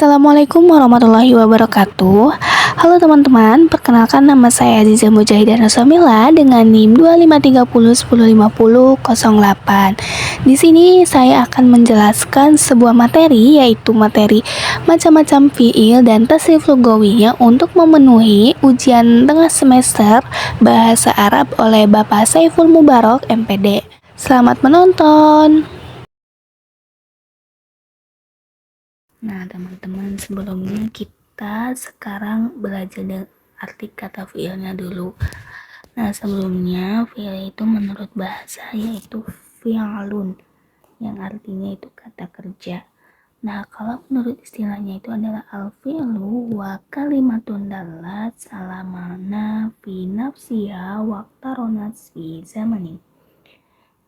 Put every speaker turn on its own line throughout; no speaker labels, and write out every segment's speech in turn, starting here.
Assalamualaikum warahmatullahi wabarakatuh. Halo teman-teman, perkenalkan nama saya Aziza Mujahidah Nursamila dengan NIM 2530105008. Di sini saya akan menjelaskan sebuah materi, yaitu materi macam-macam fiil dan tasrif lugawinya untuk memenuhi ujian tengah semester Bahasa Arab oleh Bapak Saiful Mubarok MPD. Selamat menonton. Nah, teman-teman, sebelumnya kita sekarang belajar arti kata fiilnya dulu. Nah, sebelumnya fiil itu menurut bahasa yaitu fi'alun, yang artinya itu kata kerja. Nah, kalau menurut istilahnya itu adalah al-fi'lu wa kalimatun dallat salamana fi nafsiha waqtaronat fi zamanin.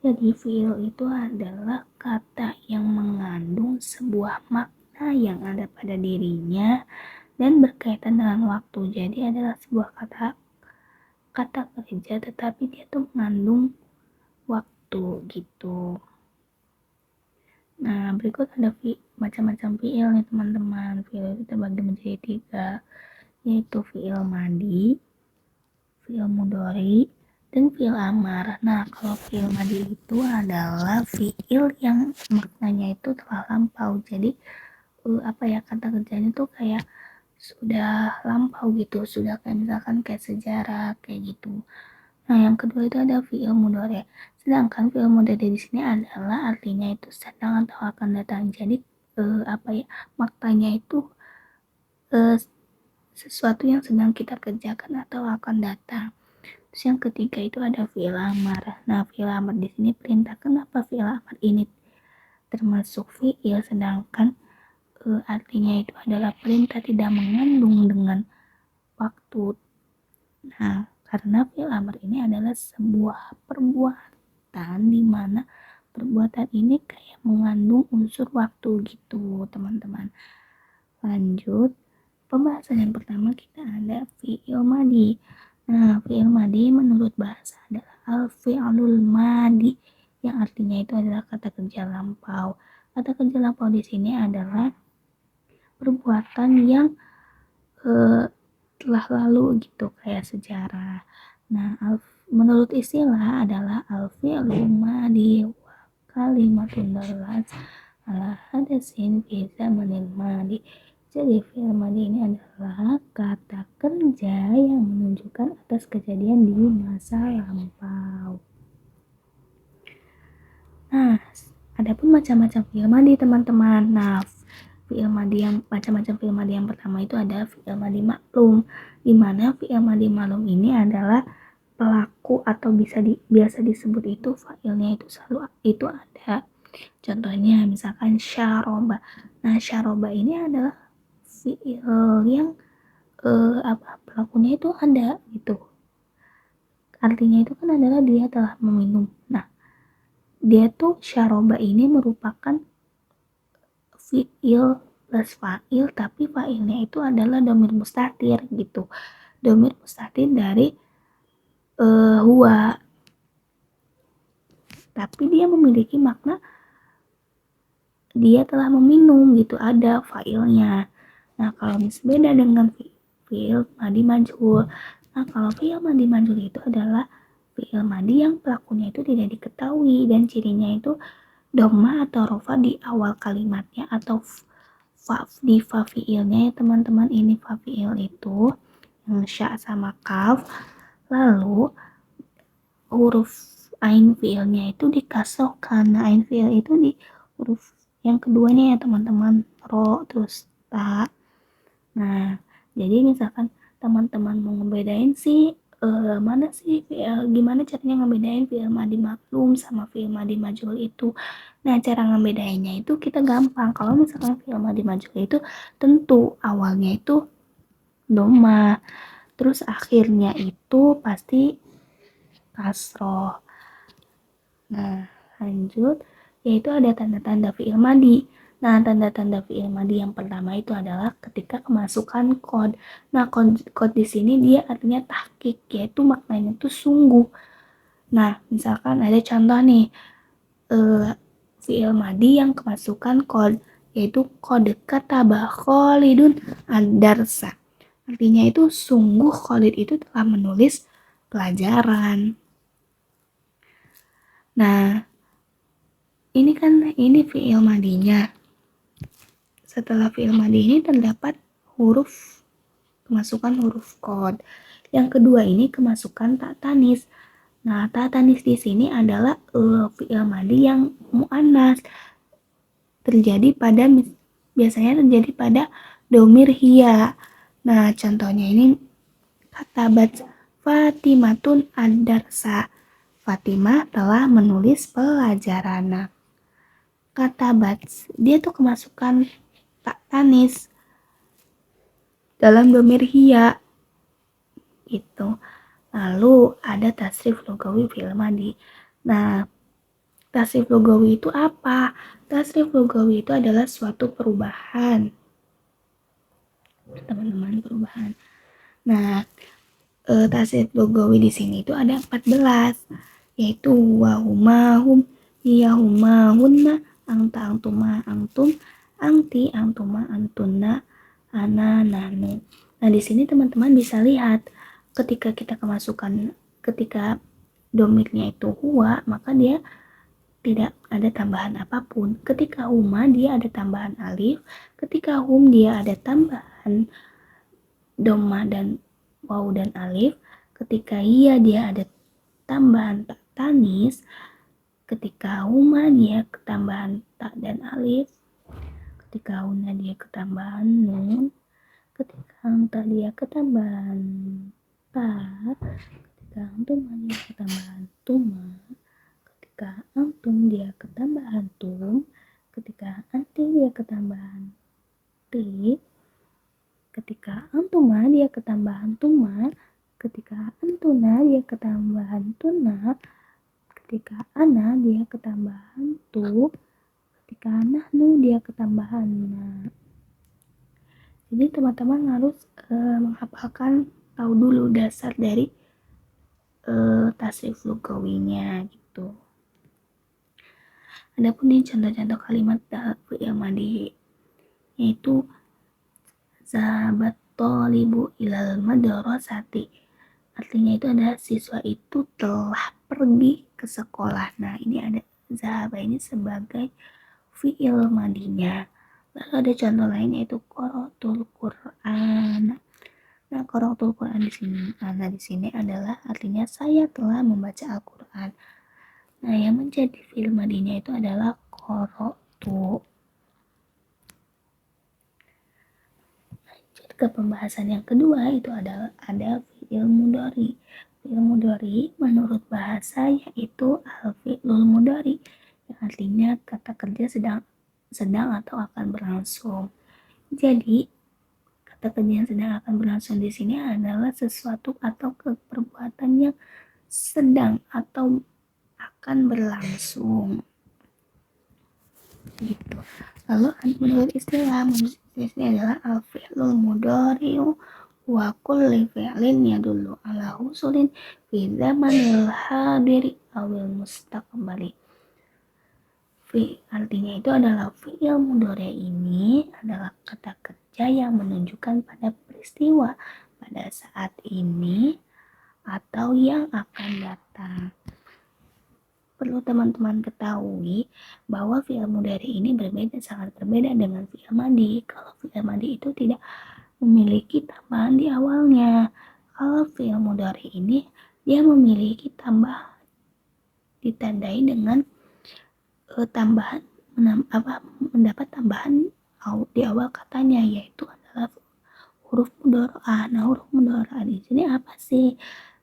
Jadi fiil itu adalah kata yang mengandung sebuah makna yang ada pada dirinya dan berkaitan dengan waktu. Jadi adalah sebuah kata kerja, tetapi dia tuh mengandung waktu gitu. Nah, berikut ada macam-macam fiil nih teman-teman. Fiil itu terbagi menjadi 3, yaitu fiil madi, fiil mudhari, dan fiil amar. Nah, kalau fiil madi itu adalah fiil yang maknanya itu telah lampau. Jadi kata kerjanya tuh kayak sudah lampau gitu, sudah kayak misalkan kayak sejarah kayak gitu. Nah, yang kedua itu ada fiil mudhari. Sedangkan fiil mudhari di sini adalah artinya itu sedang atau akan datang. Jadi maknanya itu sesuatu yang sedang kita kerjakan atau akan datang. Terus yang ketiga itu ada fiil amar. Nah, fiil amar di sini perintah. Kenapa fiil amar ini termasuk fiil, sedangkan artinya itu adalah perintah tidak mengandung dengan waktu. Nah, karena fiil amar ini adalah sebuah perbuatan di mana perbuatan ini kayak mengandung unsur waktu gitu, teman-teman. Lanjut, pembahasan yang pertama kita ada fiil madi. Nah, fiil madi menurut bahasa adalah al-fi'lul madi, yang artinya itu adalah kata kerja lampau. Kata kerja lampau di sini adalah perbuatan yang telah lalu gitu, kayak sejarah. Nah, menurut istilah adalah al-fi'lu madi wa kalimatun dallat ala hadasin fi zamanil madi. Jadi fi'il madi ini adalah kata kerja yang menunjukkan atas kejadian di masa lampau. Nah, adapun macam-macam fi'il madi teman-teman. Nah, fi'il madi yang macam-macam fi'il madi yang pertama itu ada fi'il madi maklum, di mana fi'il madi maklum ini adalah pelaku atau biasa disebut itu fa'ilnya itu selalu itu ada. Contohnya misalkan syaroba. Nah, syaroba ini adalah fi'il yang pelakunya itu ada gitu. Artinya itu kan adalah dia telah meminum. Nah, dia tuh syaroba ini merupakan fi'il plus fa'il, tapi fa'ilnya itu adalah dhamir mustatir gitu. Dhamir mustatir dari huwa, tapi dia memiliki makna dia telah meminum gitu, ada fa'ilnya. Nah, kalau beda dengan fi'il madi majhul. Nah, kalau fi'il madi majhul itu adalah fi'il madi yang pelakunya itu tidak diketahui dan cirinya itu dhamma atau rofa di awal kalimatnya atau di fa fi'ilnya ya teman-teman. Ini fa fi'il itu yang sya sama kaf, lalu huruf ain fi'ilnya itu dikasrohkan. Nah, ain fi'il itu di huruf yang keduanya ya teman-teman, ro terus ta. Nah, jadi misalkan teman-teman mau ngebedain sih mana sih gimana caranya ngebedain fi'il madi maklum sama fi'il madi majhul itu. Nah, cara ngebedainnya itu kita gampang. Kalau misalkan fi'il madi majhul itu tentu awalnya itu dhamma, terus akhirnya itu pasti kasroh. Nah, lanjut, yaitu ada tanda-tanda fi'il madi. Nah, tanda-tanda fi'il madi yang pertama itu adalah ketika kemasukan kod. Nah, kod di sini dia artinya tahqiq, yaitu maknanya itu sungguh. Nah, misalkan ada contoh nih, fi'il madi yang kemasukan kod. yaitu qad kataba Khalidun ad-darsa. Artinya itu sungguh Khalid itu telah menulis pelajaran. Nah, ini fi'il madinya. Setelah fi'il madi ini terdapat kemasukan huruf qad. Yang kedua ini kemasukan ta tanis. Nah, ta tanis di sini adalah fi'il madi yang muannas. Biasanya terjadi pada domir hiya. Nah, contohnya ini katabat Fatimatun ad-darsa. Fatimah telah menulis pelajaran. Nah, katabat dia tuh kemasukan tak tanis dalam domir hiya gitu. Lalu ada tasrif lugawi fi'il madi. Nah, tasrif lugawi itu apa? Tasrif lugawi itu adalah suatu perubahan. Teman-teman, perubahan. Nah, tasrif lugawi di sini itu ada 14, yaitu wahumahum, iyahumahunna, angta antuma antum, angti antuma antunna, ana nanu. Nah, di sini teman-teman bisa lihat ketika domirnya itu huwa, maka dia tidak ada tambahan apapun. Ketika huma dia ada tambahan alif, ketika hum dia ada tambahan doma dan waw dan alif, ketika iya dia ada tambahan tak tanis, ketika huma dia ketambahan tak dan alif, ketika huna dia ketambahan nun, ketika anta dia ketambahan ta, ketika antum dia ketambahan tuma, ketika antum dia ketambahan tum, ketika anti dia ketambahan ti, ketika antuma dia ketambahan tuma, ketika antuna dia ketambahan tuna, ketika ana dia ketambahan tu, ketika nahnu dia ketambahan na. Jadi teman-teman harus menghafalkan, tahu dulu dasar dari tasrif lugawinya gitu. Adapun di contoh-contoh kalimat fi'il madi yaitu zahabat thalibu ilal madrasati. Artinya itu adalah siswa itu telah pergi ke sekolah. Nah, ini ada zahaba ini sebagai fi'il madinya. Lalu ada contoh lain yaitu qara'tul Qur'an. Nah, qara'tul Qur'an di sini adalah artinya saya telah membaca Al-Qur'an. Nah, yang menjadi fi'il madinya itu adalah qara'tu. Ke pembahasan yang kedua itu adalah ada fi'il mudhari. Fi'il mudhari menurut bahasa yaitu al-fi'lul mudhari, yang artinya kata kerja sedang atau akan berlangsung. Jadi kata kerja yang sedang akan berlangsung di sini adalah sesuatu atau perbuatan yang sedang atau akan berlangsung gitu. Lalu menurut istilah adalah al-fi'lul mudhari'u wa kulli fi'lin yadullu ala husulin fi zamanil hadiri awil mustaqbali. Artinya itu adalah fi'il mudhari ini adalah kata kerja yang menunjukkan pada peristiwa pada saat ini atau yang akan datang. Perlu teman-teman ketahui bahwa fi'il mudhari ini sangat berbeda dengan fi'il madi. Kalau fi'il madi itu tidak memiliki tambahan di awalnya. Kalau fi'il mudhari ini dia memiliki tambahan, ditandai dengan mendapat tambahan di awal katanya, yaitu adalah huruf mudhari'ah. Nah, huruf mudhari'ah di sini apa sih?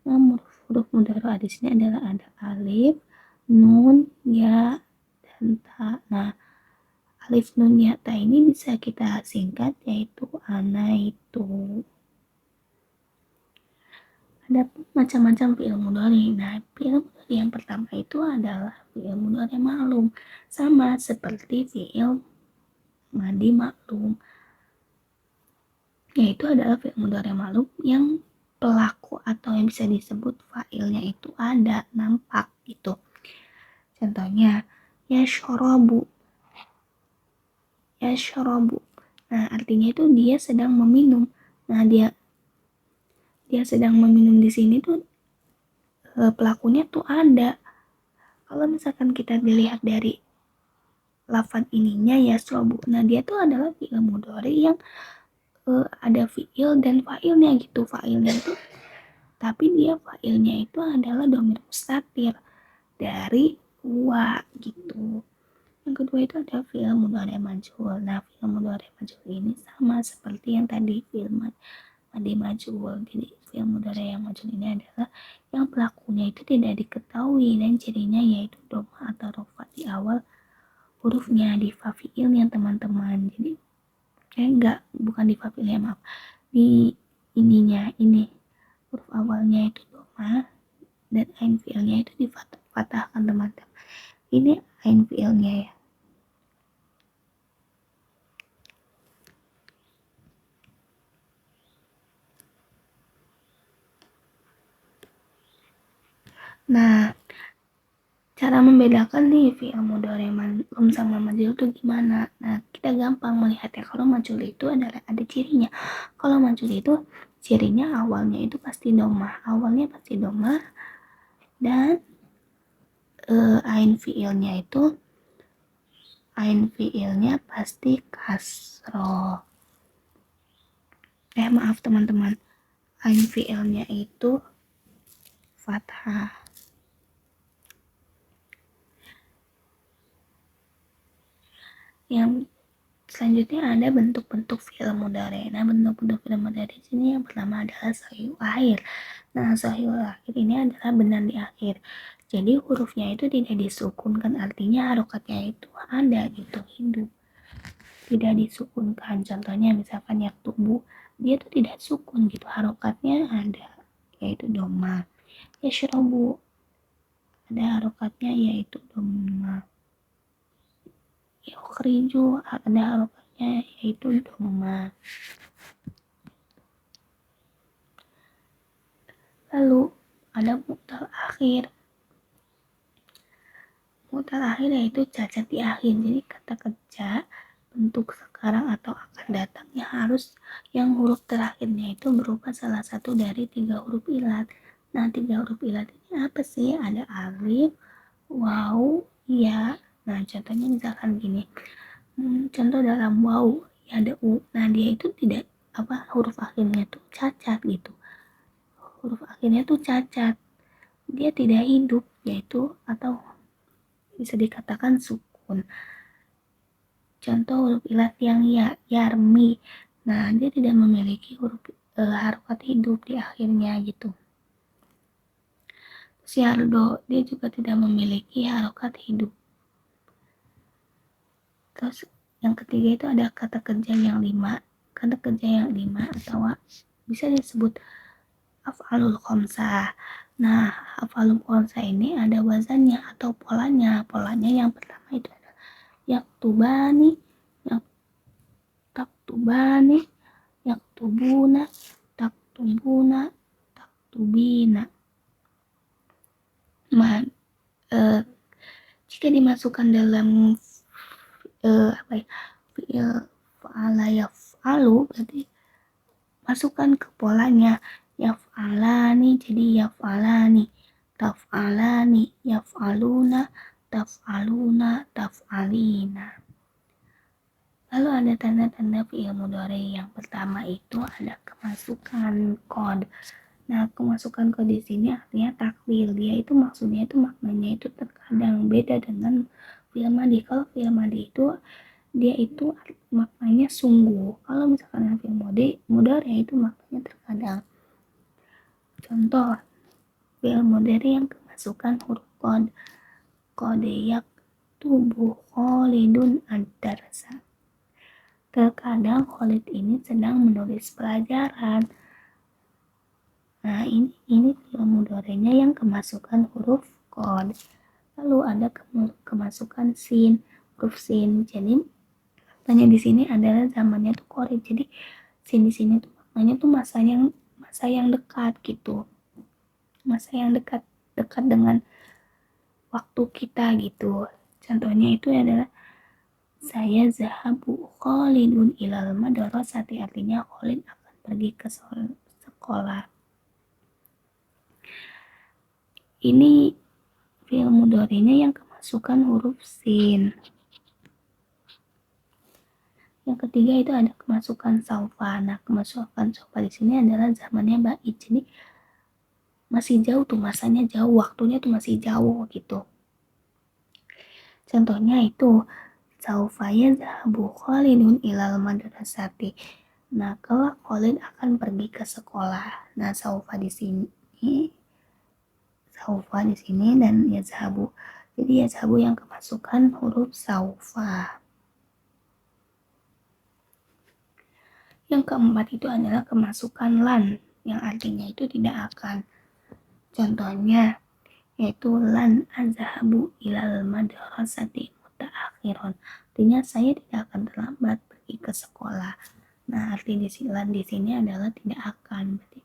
Nah, huruf mudhari'ah di sini adalah ada alif, nun, ya, dan ta. Nah, alif, nun, ya, ta ini bisa kita singkat yaitu ana itu. Ada macam-macam fi'il mudhari. Nah, fi'il mudhari yang pertama itu adalah fi'il mudhari ma'lum, sama seperti fi'il madi maklum, yaitu adalah fi'il mudhari ma'lum yang pelaku atau yang bisa disebut fa'ilnya itu ada, nampak gitu. Contohnya yashrabu. yashrabu. Nah, artinya itu dia sedang meminum. Nah, dia sedang meminum di sini tuh pelakunya tuh ada. Kalau misalkan kita dilihat dari lafaz ininya yashrabu. Nah, dia tuh adalah fi'il mudhari yang ada fi'il dan fa'ilnya gitu. Fa'ilnya itu tapi dia fa'ilnya itu adalah dhamir mustatir dari huwa gitu. Yang kedua itu ada fi'il mudhari majhul. Nah, fi'il mudhari majhul ini sama seperti yang tadi fi'il madi majhul. Jadi fi'il mudhari yang majhul ini adalah yang pelakunya itu tidak diketahui dan cirinya yaitu dhamma atau rofa di awal hurufnya di fa fi'ilnya teman-teman. Jadi bukan di fa fi'ilnya, maaf, di ininya ini huruf awalnya itu dhamma dan ain fi'ilnya itu difatahkan teman-teman. Ini ain fi'ilnya ya. Nah, cara membedakan nih fi'il mudhari man'um sama majhul itu gimana? Nah, kita gampang melihatnya. Kalau majhul itu adalah ada cirinya. Kalau majhul itu cirinya awalnya itu pasti dhammah. Awalnya pasti dhammah dan ain fi'ilnya pasti kasroh. Maaf teman-teman. Ain fi'ilnya itu fathah. Yang selanjutnya ada bentuk-bentuk fi'il mudhari. Nah, bentuk-bentuk fi'il mudhari di sini yang pertama adalah sahihul akhir. Nah, sahihul akhir ini adalah benar di akhir. Jadi hurufnya itu tidak disukunkan, artinya harokatnya itu ada gitu, hidup. Tidak disukunkan. Contohnya misalkan yaktubu, dia tuh tidak sukun gitu, harokatnya ada, yaitu dhamma. Yashrabu, ada harokatnya yaitu dhamma. Yukhriju, ada harokatnya yaitu dhamma. Lalu ada mu'tal akhir. Mu'tal akhir yaitu cacat di akhir. Jadi kata kerja bentuk sekarang atau akan datangnya harus yang huruf terakhirnya itu berupa salah satu dari 3 huruf ilat. Nah, 3 huruf ilat ini apa sih? Ada alif, waw, ya. Nah, contohnya misalkan gini. Contoh dalam waw ya ada u. Nah, dia itu tidak huruf akhirnya tuh cacat gitu. Huruf akhirnya tuh cacat. Dia tidak hidup, yaitu atau bisa dikatakan sukun. Contoh huruf ilat yang ya, yarmi. Nah, dia tidak memiliki huruf harokat hidup di akhirnya gitu. Syardo, dia juga tidak memiliki harokat hidup. Terus yang ketiga itu ada kata kerja yang 5. Kata kerja yang 5 atau bisa disebut af'alul khamsah. Nah, af'alul khamsah ini ada wazannya atau polanya. Polanya yang pertama itu adalah yaktubani, taktubani, yaktubuna, taktubuna, taktubina. Jika dimasukkan dalam fi'il fa'ala yaf'alu, berarti masukkan ke polanya yaf'alani, jadi yaf'alani, taf'alani, yaf'aluna, taf'aluna, taf'alina. Lalu ada tanda-tanda fi'il mudhari. Yang pertama itu ada kemasukan qad. Nah, kemasukan qad di sini artinya takwil. Dia itu maksudnya itu maknanya itu terkadang beda dengan fi'il madi. Kalau fi'il madi itu dia itu maknanya sungguh. Kalau misalkan fi'il mudhari itu maknanya terkadang. Contoh fi'il mudhari yang kemasukan huruf qad. Qad yaktubu Khalidun ad-darsa. Terkadang Khalid ini sedang menulis pelajaran. Nah, ini fi'il mudhari'nya yang kemasukan huruf qad. Lalu ada kemasukan sin, huruf sin. Jadi maknanya di sini adalah zamannya tuh qorib. Jadi sin di sini tuh maknanya tuh masa yang dekat gitu. Masa yang dekat dengan waktu kita gitu. Contohnya itu adalah Saya zahabu Khalidun ilal madrasati, artinya Khalid akan pergi ke sekolah. Ini fi'il mudhari'nya yang kemasukan huruf sin. Yang ketiga itu ada kemasukan saufa. Nah, kemasukan saufa di sini adalah zamannya ba'id. Jadi masih jauh tuh, masanya jauh, waktunya tuh masih jauh gitu. Contohnya itu saufa yazhabu Khalidun ilal madrasati. Nah, kelak Khalid akan pergi ke sekolah. Nah, saufa di sini dan yazhabu. Jadi yazhabu yang kemasukan huruf saufa. Yang keempat itu adalah kemasukan lan, yang artinya itu tidak akan. Contohnya yaitu lan azhabu ilal madrasati mutaakhiron. Artinya saya tidak akan terlambat pergi ke sekolah. Nah, arti lan di sini adalah tidak akan. Berarti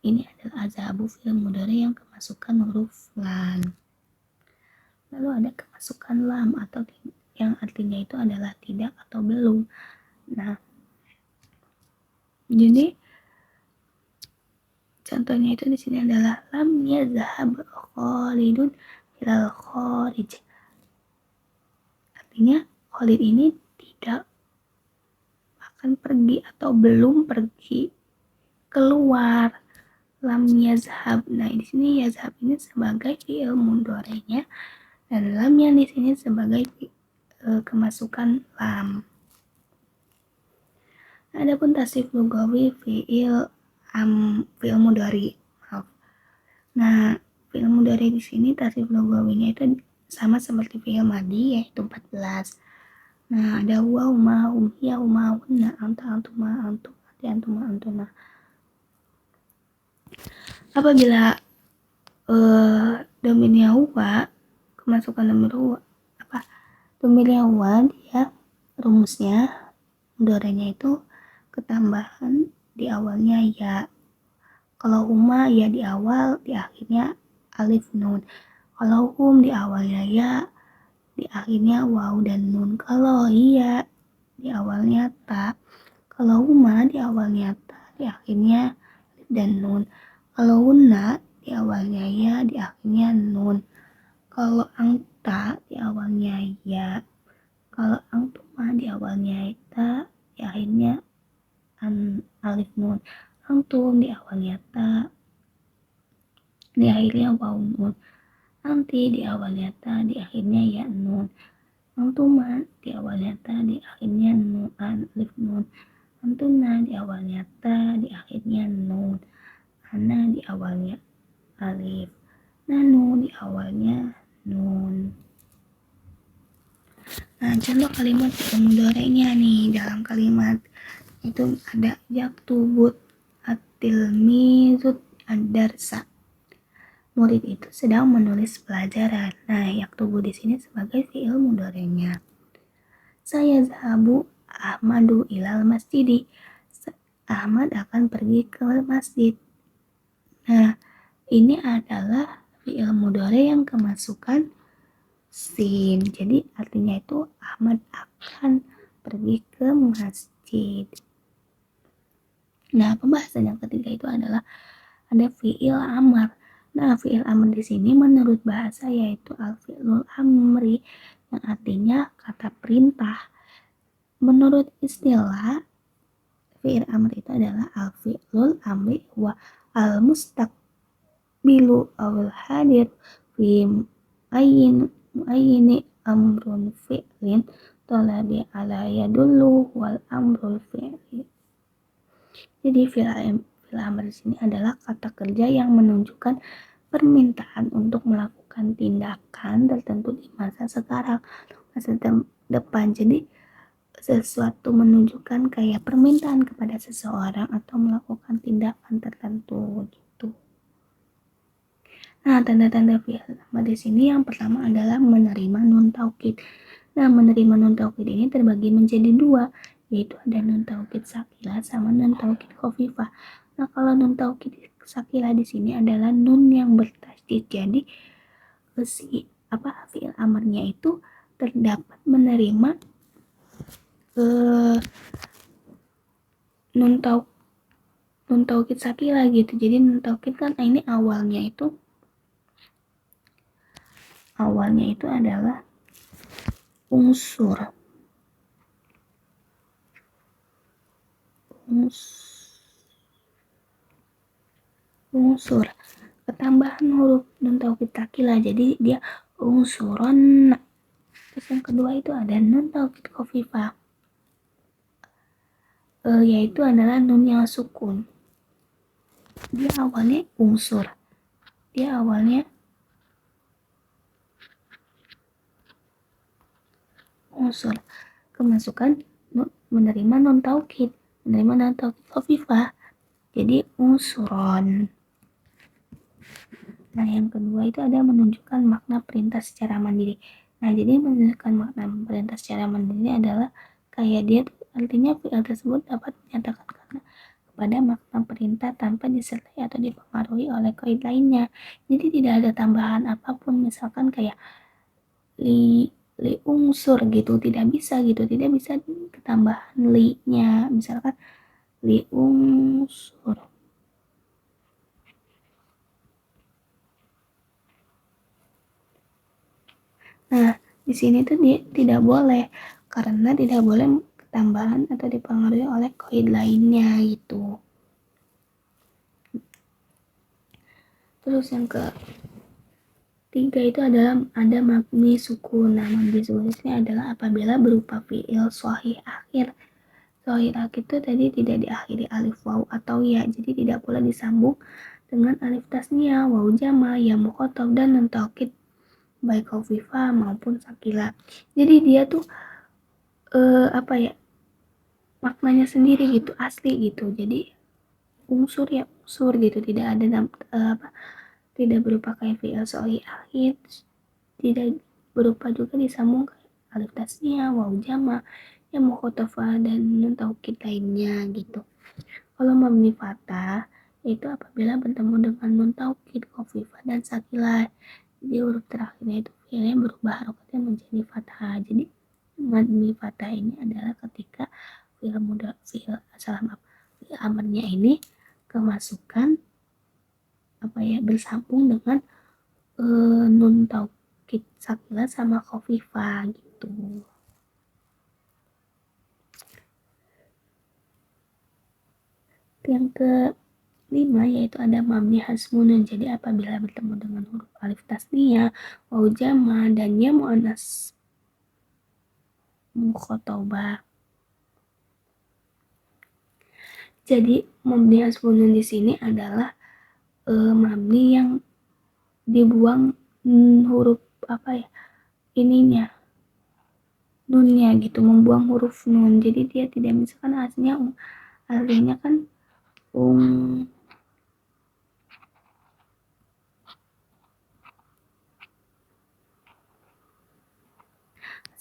ini adalah azhabu fi'il mudhari yang kemasukan huruf lan. Lalu ada kemasukan lam atau yang artinya itu adalah tidak atau belum. Nah, jadi contohnya itu di sini adalah lam yazhab Khalidun ilal kharij. Artinya Khalid ini tidak akan pergi atau belum pergi keluar. Lam yazhab. Nah, di sini yazhab ini sebagai fi'il mudhari'nya dan lam yang di sini sebagai kemasukan lam. Adapun tasrif lugawi fi'il mudhari. Maaf. Nah, fi'il mudhari di sini tasrif lugawinya itu sama seperti fi'il madi, yaitu 14. Nah, ada huwa, huma, hum, hiya, huma, hunna, anta, antuma, antum, anti, antuma, antuna. Apabila domirnya huwa, kemasukan domir huwa, domirnya huwa, dia rumusnya mudhari'nya itu ketambahan di awalnya ya. Kalau huma ya di awal, di akhirnya alif nun. Kalau hum di awalnya ya, di akhirnya waw dan nun. Kalau iya di awalnya ta. Kalau huma di awalnya ta, di akhirnya alif dan nun. Kalau hunna di awalnya ya, di akhirnya nun. Kalau angta di awalnya ya. Kalau angtuma di awalnya ta, di akhirnya alif nun. Antum di awalnya ta, di akhirnya waw nun. Anti di awalnya ta, di akhirnya ya nun. Antuma di awalnya ta, di akhirnya nun, alif nun. Antuna di awalnya ta, di akhirnya nun. Ana di awalnya alif. Nanu di awalnya nun. Nah, contoh kalimat mudhari'nya nih, dalam kalimat itu ada yaktubut at-tilmizut ad-darsa. Murid itu sedang menulis pelajaran. Nah, yaktubu di sini sebagai fi'il mudhari'nya. Saya zahabu Ahmadu ilal masjidi. Ahmad akan pergi ke masjid. Nah, ini adalah fi'il mudhari' yang kemasukan sin. Jadi artinya itu Ahmad akan pergi ke masjid. Nah, pembahasan yang ketiga itu adalah ada fi'il amar. Nah, fi'il amr di sini menurut bahasa yaitu al-fi'lul amri yang artinya kata perintah. Menurut istilah, fi'il amr itu adalah al-fi'lul amri wa al-mustaqbilu awal hadir fi muayyini amrun fi'lin talabi ala yadullu wal amrul fi'li. Jadi fi'il amr di sini adalah kata kerja yang menunjukkan permintaan untuk melakukan tindakan tertentu di masa sekarang, masa depan. Jadi sesuatu menunjukkan kayak permintaan kepada seseorang atau melakukan tindakan tertentu gitu. Nah, tanda-tanda fi'il amr di sini yang pertama adalah menerima nun taukid. Nah, menerima nun taukid ini terbagi menjadi dua, yaitu ada nun taukid sakilah sama nun taukid khafifah. Nah, kalau nun taukid sakilah di sini adalah nun yang bertasydid. Jadi fi'il amrnya itu terdapat menerima nun taukid sakila gitu. Jadi nun taukid kan ini awalnya itu adalah unsur ketambahan huruf nun taukid sakila, jadi dia unsuron. Terus yang kedua itu ada nun taukid khafifah, yaitu adalah nun yang sukun. Dia awalnya unsur, kemasukan menerima non taukid khafifah, jadi unsuron. Nah, yang kedua itu ada menunjukkan makna perintah secara mandiri. Nah, jadi menunjukkan makna perintah secara mandiri adalah kayak dia artinya fi'il tersebut dapat menyatakan karena kepada makna perintah tanpa disertai atau dipengaruhi oleh qaid lainnya. Jadi tidak ada tambahan apapun, misalkan kayak li unsur gitu, tidak bisa ketambahan li-nya, misalkan li unsur. Nah, di sini tuh dia tidak boleh, karena tidak boleh tambahan atau dipengaruhi oleh qaid lainnya gitu. Terus yang ketiga itu adalah ada mabni sukun. Nah, mabni sukun ini adalah apabila berupa fi'il shahih akhir. Shahih akhir itu tadi tidak diakhiri alif waw atau ya, jadi tidak boleh disambung dengan alif tasniah, waw jama, ya mukhatab dan nun taukid baik khafifah maupun sakila. Jadi dia tuh maknanya sendiri gitu, asli gitu. Jadi unsur gitu, tidak ada tidak berupa kayak fi'il shahih akhir, tidak berupa juga disambung alif tasniah, waw jama, ya mukhatabah dan nun taukid lainnya gitu. Kalau mabni fathah itu apabila bertemu dengan nun taukid khafifah dan sakilah, jadi huruf terakhirnya itu fi'ilnya berubah harokatnya menjadi fathah. Jadi mabni fathah ini adalah ketika fi'il amarnya ini kemasukan bersambung dengan nun taukid sakilah sama khafifah gitu. Yang kelima yaitu ada mabni hasmunun. Jadi apabila bertemu dengan huruf alif tasniah, waw jama dan ya muannas mukhatabah. Jadi mabni hasmunun di sini adalah mabni yang dibuang huruf nunnya gitu, membuang huruf nun. Jadi dia tidak, misalkan artinya kan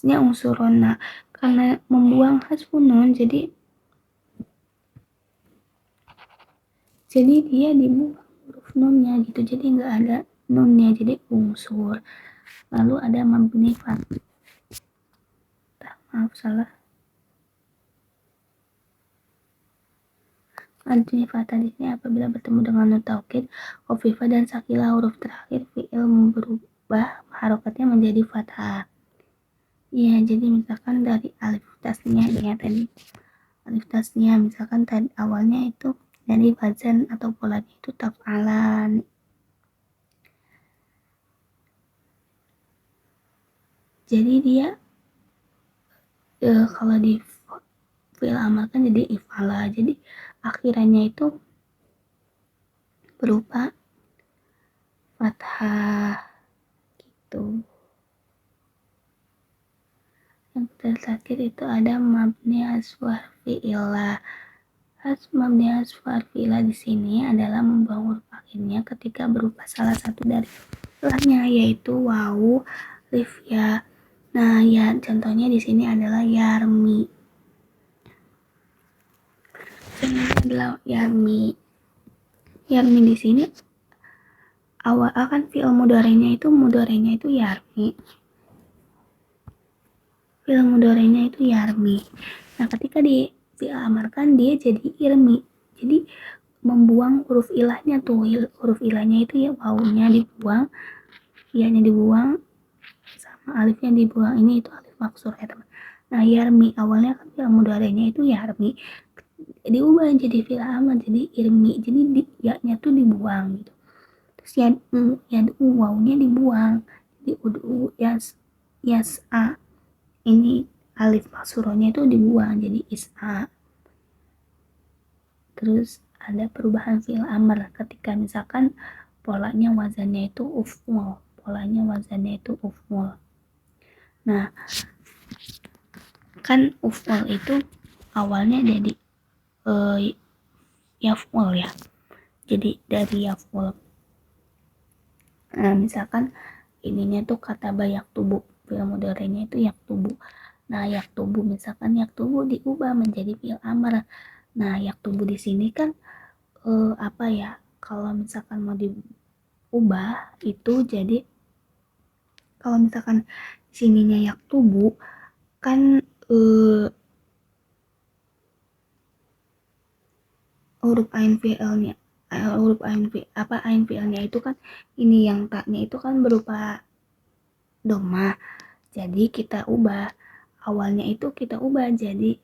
unsuron. Nah, karena membuang hasfun nun, jadi dia dibuang huruf nunnya gitu, jadi nggak ada nunnya, jadi unsur. Lalu ada mabni fathah, mabni fathah di sini apabila bertemu dengan nun taukid khafifah dan sakilah, huruf terakhir fi'il berubah harokatnya menjadi fathah. Ya, jadi misalkan dari alif tasniahnya tadi, alif tasniah misalkan tadi awalnya itu dari wazan atau polanya itu taf'alan. Jadi dia kalau di fi'il amar kan jadi ifala, jadi akhirannya itu berupa fathah gitu. Yang terakhir itu ada mabni aswar fi'ilah. Mabni aswar fi'ilah di sini adalah membuang huruf akhirnya ketika berupa salah satu dari filahnya, yaitu wawu, alif, ya. Nah, ya contohnya di sini adalah yarmi. Contohnya adalah yarmi. Yarmi di sini awal akan fi'il mudhari'nya itu yarmi. fi'il mudhari'nya itu yarmi. Nah, ketika diamarkan dia jadi irmi. Jadi membuang huruf ilahnya tuh. Huruf ilahnya itu ya wawunya dibuang, ianya dibuang, sama alifnya dibuang. Ini itu alif maksur ya teman. Nah, yarmi awalnya kan fi'il mudhari'nya itu yarmi, diubah jadi fi'il amar jadi irmi. Jadi ya-nya tuh dibuang gitu. Terus ya wawunya dibuang. Jadi udu yas'a. Ini alif maksuronya itu dibuang jadi is'a. Terus ada perubahan fi'il amr ketika misalkan polanya wazannya itu uf'ul. Nah, kan uf'ul itu awalnya jadi yaf'ul ya. Jadi dari yaf'ul. Nah, misalkan ininya tuh kata bayak tubuh, fi'il mudhari'nya itu yaktubu. Nah, yaktubu misalkan yaktubu diubah menjadi fi'il amr. Nah, yaktubu di sini kan apa ya? Kalau misalkan mau diubah itu jadi kalau misalkan sininya yaktubu kan huruf ain fi'ilnya ain fi'ilnya itu kan ini yang taknya itu kan berupa doma. Jadi kita ubah awalnya itu kita ubah jadi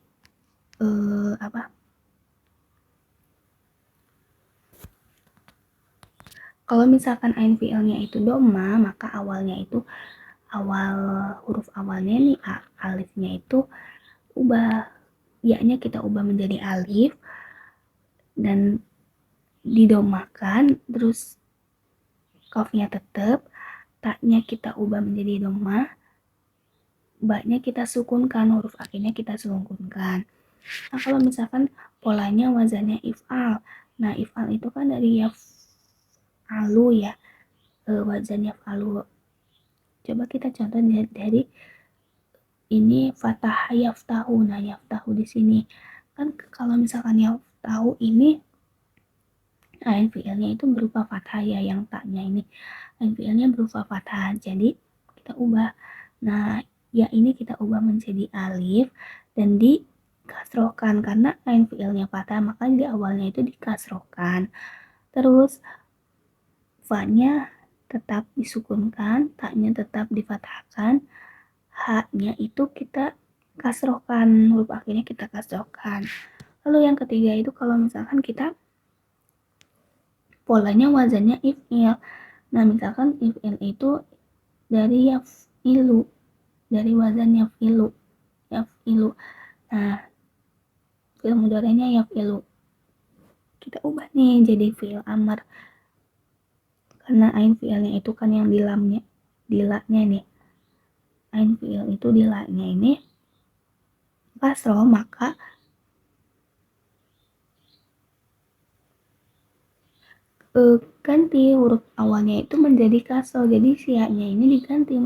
kalau misalkan ain fi'ilnya itu doma, maka awalnya itu huruf awalnya nih alifnya itu ubah, ya-nya kita ubah menjadi alif dan didomakan, terus qafnya tetap, taknya kita ubah menjadi doma, ba-nya kita sukunkan, huruf akhirnya kita sukunkan. Nah, kalau misalkan polanya wazannya if'al. Nah, if'al itu kan dari yaf'alu ya. Wazan yaf'alu. Coba kita contoh dari ini fathah yaftahu. Nah, yaftahu di sini kan kalau misalkan yaftahu ini ain fi'ilnya itu berupa fathah ya, yang taknya ini ain fi'ilnya berupa fathah. Jadi kita ubah. Nah, ya ini kita ubah menjadi alif dan dikasrohkan karena ain fi'ilnya fathah, maka di awalnya itu dikasrohkan. Terus fa-nya tetap disukunkan, ta-nya tetap difathahkan, ha-nya itu kita kasrohkan, huruf akhirnya kita kasrohkan. Lalu yang ketiga itu kalau misalkan kita polanya wazannya if'il. Nah, misalkan if'il itu dari yaf'ilu, dari wazan yaf'ilu. Nah, fi'il mudhari'nya yaf'ilu. Kita ubah nih jadi fi'il amr. Karena ain fi'ilnya itu kan yang di la-nya nih. Ain fi'il itu di la-nya ini kasroh, maka ganti huruf awalnya itu menjadi kasroh. Jadi sia-nya ini diganti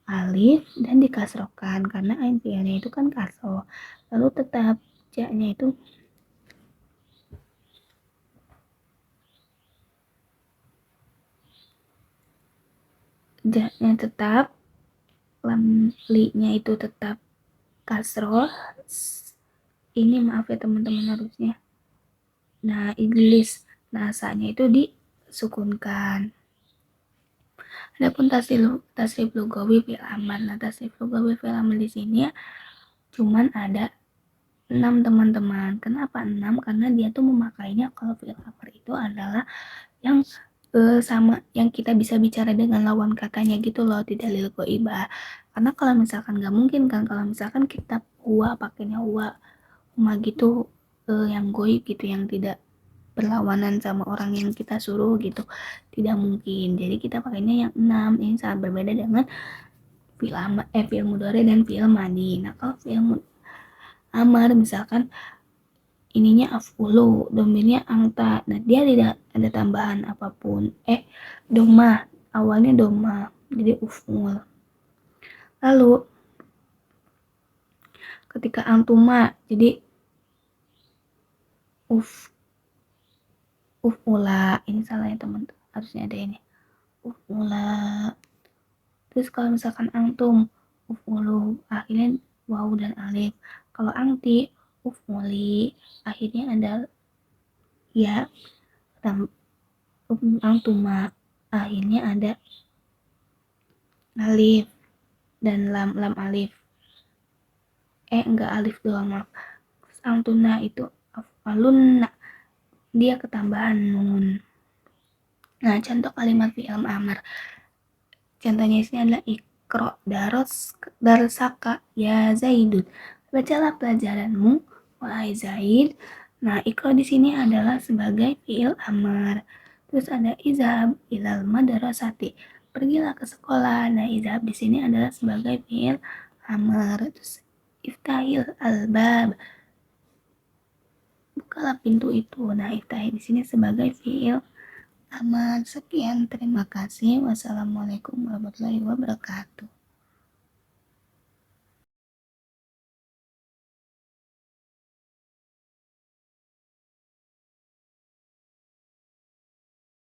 alif dan dikasrohkan karena ain fi'ilnya itu kan kasroh. Lalu tetap ja-nya itu ja-nya tetap, lam li-nya itu tetap kasroh. Ini maaf ya teman-teman harusnya. Nah, idlis nasanya itu disukunkan. Adapun tasrif lugawi fil amr. Nah, tasrif lugawi fil amr di sini ya cuman ada 6 teman-teman. Kenapa 6? Karena dia tuh memakainya kalau fil amr itu adalah yang sama yang kita bisa bicara dengan lawan katanya gitu loh, tidak lil goibah. Karena kalau misalkan nggak mungkin kan kalau misalkan kita huwa pakainya huwa gitu yang goib gitu, yang tidak berlawanan sama orang yang kita suruh gitu, tidak mungkin. Jadi kita pakainya yang 6. Ini sangat berbeda dengan fi'il mudhari dan fi'il madi. Nah, kalau fi'il amar misalkan ininya af'ulu, domirnya angta. Nah, dia tidak ada tambahan apapun. Doma, awalnya doma, jadi uf'ul. Lalu ketika antuma, jadi uf'ula. Ini salah ya teman-teman, harusnya ada ini. Uf'ula. Terus kalau misalkan antum, uf'ulu akhirnya waw dan alif. Kalau anti uf'uli akhirnya ada ya, antuma akhirnya ada alif dan lam alif. Enggak alif doang, maaf. Antuna itu afalunna, dia ketambahan nun. Nah, contoh kalimat fi'il amar. Contohnya di sini adalah ikro darsaka ya Zaidun. Bacalah pelajaranmu wahai Zaid. Nah, ikro di sini adalah sebagai fi'il amar. Terus ada izhab ilal madrasati. Pergilah ke sekolah. Nah, izhab di sini adalah sebagai fi'il amar. Terus iftahil albab. Bukalah pintu itu. Nah, iftahil di sini sebagai fi'il amar. Sekian, terima kasih. Wassalamualaikum warahmatullahi wabarakatuh.